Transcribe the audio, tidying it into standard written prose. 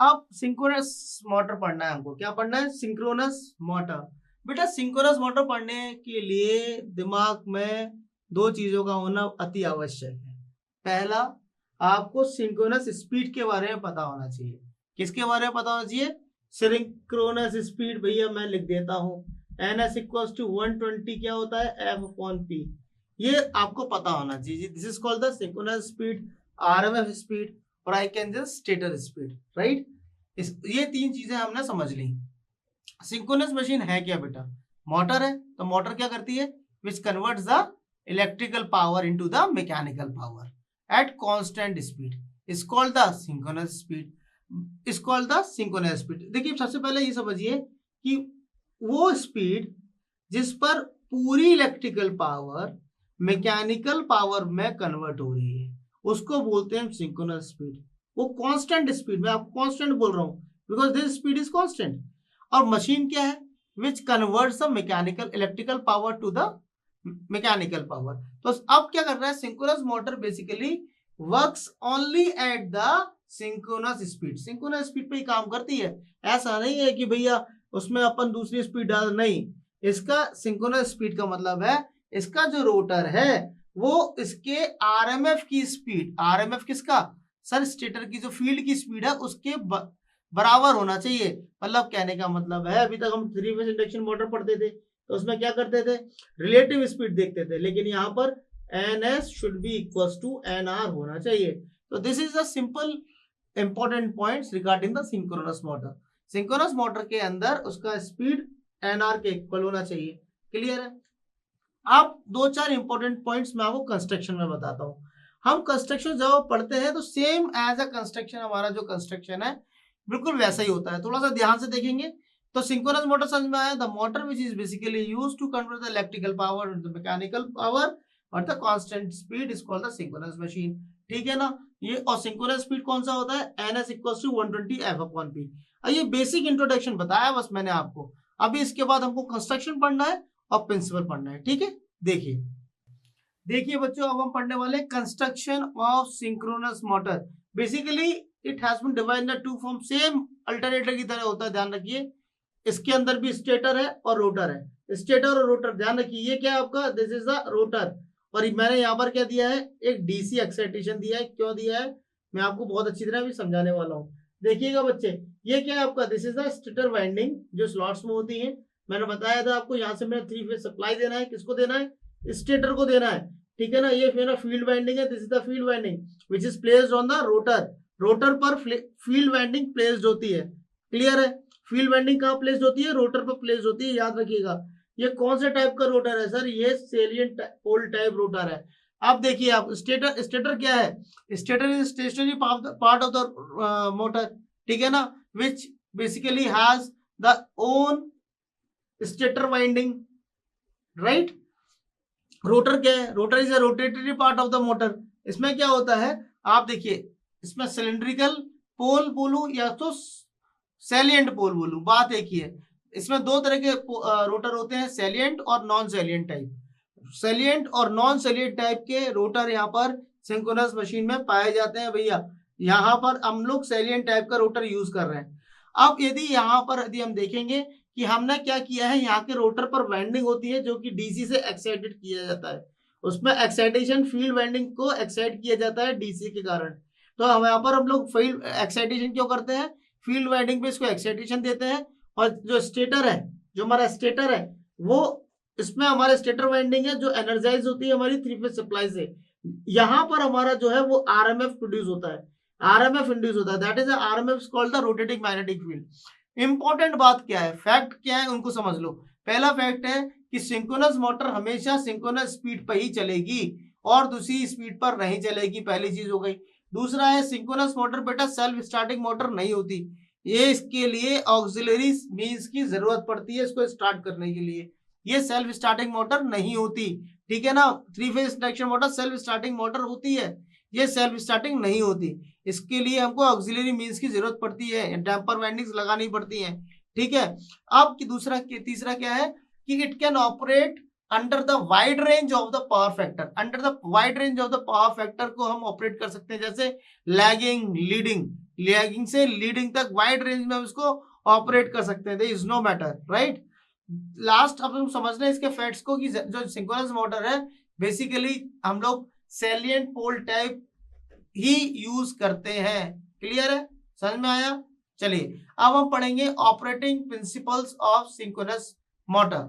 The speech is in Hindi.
अब सिंक्रोनस मोटर पढ़ना है हमको। क्या पढ़ना है? Synchronous motor. बेटा सिंक्रोनस मोटर पढ़ने के लिए दिमाग में दो चीजों का होना अति आवश्यक है। पहला, आपको सिंक्रोनस स्पीड के बारे में पता होना चाहिए। किसके बारे में पता होना चाहिए? Synchronous speed. भैया मैं लिख देता हूं, NS इक्वल्स टू 120 क्या होता है? F/P। ये आपको पता होना चाहिए। This is called the synchronous speed, RMS speed, और I can just stator speed, right. ये तीन चीजें हमने समझ ली। सिंक्रोनस मशीन है क्या बेटा? मोटर है। तो मोटर क्या करती है? Which converts the electrical power into the mechanical power at constant speed is called the synchronous speed. Is called the synchronous speed. देखिए सबसे पहले ये समझिए कि वो स्पीड जिस पर पूरी इलेक्ट्रिकल पावर मैकेनिकल पावर में कन्वर्ट हो रही है उसको बोलते हैं सिंक्रोनस स्पीड। वो कांस्टेंट स्पीड, मैं आपको कांस्टेंट बोल रहा हूं because this speed is constant. और मशीन क्या है? Which converts the mechanical electrical power to the mechanical power. तो अब क्या कर रहा है? Synchronous motor basically works only at the synchronous speed. Synchronous speed पे ही काम करती है। ऐसा नहीं है कि भैया उसमें अपन दूसरी स्पीड डाल, नहीं। इसका सिंक्रोनस स्पीड का मतलब है इसका जो रोटर है वो इसके RMF की स्पीड, RMF किसका? सर स्टेटर की जो फील्ड की स्पीड है उसके बराबर होना चाहिए। मतलब कहने का मतलब है, अभी तक हम 3 फेज इंडक्शन मोटर पढ़ते थे तो उसमें क्या करते थे? रिलेटिव स्पीड देखते थे, लेकिन यहाँ पर NS should be equal to NR होना चाहिए। तो this is the simple important points regarding the synchronous motor. Synchronous motor के अंदर उसका स्पीड NR के इक्वल होना चाहिए। क्लियर है? अब दो चार इंपॉर्टेंट पॉइंट्स मैं आपको कंस्ट्रक्शन में बताता हूँ। हम कंस्ट्रक्शन जब पढ़ते हैं तो सेम एज अ कंस्ट्रक्शन हमारा जो कंस्ट्रक्शन है बिल्कुल वैसा ही होता है। थोड़ा सा ध्यान से देखेंगे तो सिंक्रोनस मोटर समझ में आया। The motor which is basically used to convert the electrical power into mechanical power और the constant speed is called the synchronous machine. ठीक है ना? ये और सिंक्रोनस स्पीड कौन सा होता है? NS equals to 120 F/P। ये बेसिक इंट्रोडक्शन बताया बस मैंने आपको। अभी इसके बाद हमको कंस्ट्रक्शन पढ़ना है और प्रिंसिपल पढ़ना है। ठीक है, देखिए देखिए बच्चों, अब हम पढ़ने वाले construction of synchronous motor. Basically it has been divided in two form, same alternator की तरह होता है, ध्यान रखिए। इसके अंदर भी स्टेटर है और रोटर है। स्टेटर और रोटर, ध्यान रखिए ये क्या है आपका? This is the rotor. और मैंने यहाँ पर क्या दिया है? एक DC एक्साइटेशन दिया है। क्यों दिया है मैं आपको बहुत अच्छी तरह भी समझाने वाला हूँ। देखिएगा बच्चे, ये क्या है आपका? This is the stator winding जो स्लॉट्स में होती है। मैंने बताया था आपको, यहाँ से मेरा 3 फेज सप्लाई देना है। किसको देना है? स्टेटर को देना है। ठीक है ना? ये मेरा फील्ड वाइंडिंग है। This is the field winding which is placed on the rotor. Rotor पर फील्ड वाइंडिंग प्लेस्ड होती है। क्लियर है? फील्ड वाइंडिंग कहाँ प्लेस्ड होती है? रोटर पर प्लेस्ड होती है, याद रखिएगा। ये कौन से टाइप का रोटर है सर? ये सेलिएंट पोल टाइप रोटर है। अब देखिए आप, स्टेटर, स्टेटर क्या है? Stator is stationary part of the motor. ठीक है ना? Which basically has the own stator winding, right. Rotor क्या है? Rotor is a rotatory part of the motor. इसमें क्या होता है आप देखिए, इसमें सिलिंड्रिकल पोल बोलूं या तो सैलिएंट पोल बोलूं, बात एक ही है। इसमें दो तरह के रोटर होते हैं, सैलिएंट और नॉन सैलिएंट टाइप। सैलिएंट और नॉन सैलिएंट टाइप के रोटर यहाँ पर सिंक्रोनस मशीन में पाए जाते हैं भैया। यहाँ पर हम लोग सैलिएंट टाइप का रोटर यूज कर रहे हैं। अब यदि यहाँ पर यदि हम देखेंगे कि हमने क्या किया है, यहाँ के रोटर पर वाइंडिंग होती है जो कि DC से एक्साइटेड किया जाता है। उसमें एक्साइटेशन, फील्ड वाइंडिंग को एक्साइट किया जाता है DC के कारण। तो हम यहाँ पर हम लोग फील्ड एक्साइटेशन क्यों करते हैं? फील्ड वाइंडिंग पे इसको एक्साइटेशन देते हैं। और जो स्टेटर है, जो हमारा स्टेटर है, वो इसमें हमारे स्टेटर वाइंडिंग है जो एनर्जाइज होती है हमारी 3 फेज सप्लाई से। यहाँ पर हमारा जो है वो RMF प्रोड्यूस होता है, RMF इंड्यूस होता है। That is RMF called the rotating magnetic field. Important बात क्या है, फैक्ट क्या है, उनको समझ लो। पहला फैक्ट है कि सिंक्रोनस मोटर हमेशा सिंक्रोनस स्पीड पर ही चलेगी और दूसरी स्पीड पर नहीं चलेगी, पहली चीज हो गई। दूसरा है, सिंक्रोनस मोटर बेटा सेल्फ स्टार्टिंग मोटर नहीं होती। ये इसके लिए ऑक्सिलरी मींस की जरूरत पड़ती है इसको स्टार्ट करने के लिए। ये सेल्फ स्टार्टिंग मोटर नहीं होती। ठीक है ना? 3 phase induction motor self starting motor होती है, ये सेल्फ स्टार्टिंग नहीं होती। इसके लिए हमको ऑक्सिलरी मींस की जरूरत पड़ती है, डैम्पर वाइंडिंग्स लगानी पड़ती हैं। ठीक है? अब की तीसरा क्या है कि it can operate under the wide range of the power factor. Under the wide range of the power factor को हम ऑपरेट कर सकते हैं, जैसे लैगिंग, लीडिंग। लैगिंग से लीडिंग तक वाइड रेंज में हम इसको ऑपरेट कर सकते हैं, there is no matter, right. Last अब हम समझना है इसके फैक्ट्स को कि जो सिंक्रोनस मोटर है बेसिकली हम लोग सैलिएंट पोल टाइप ही यूज करते हैं। क्लियर है, समझ में आया? चलिए अब हम पढ़ेंगे operating principles of synchronous motor.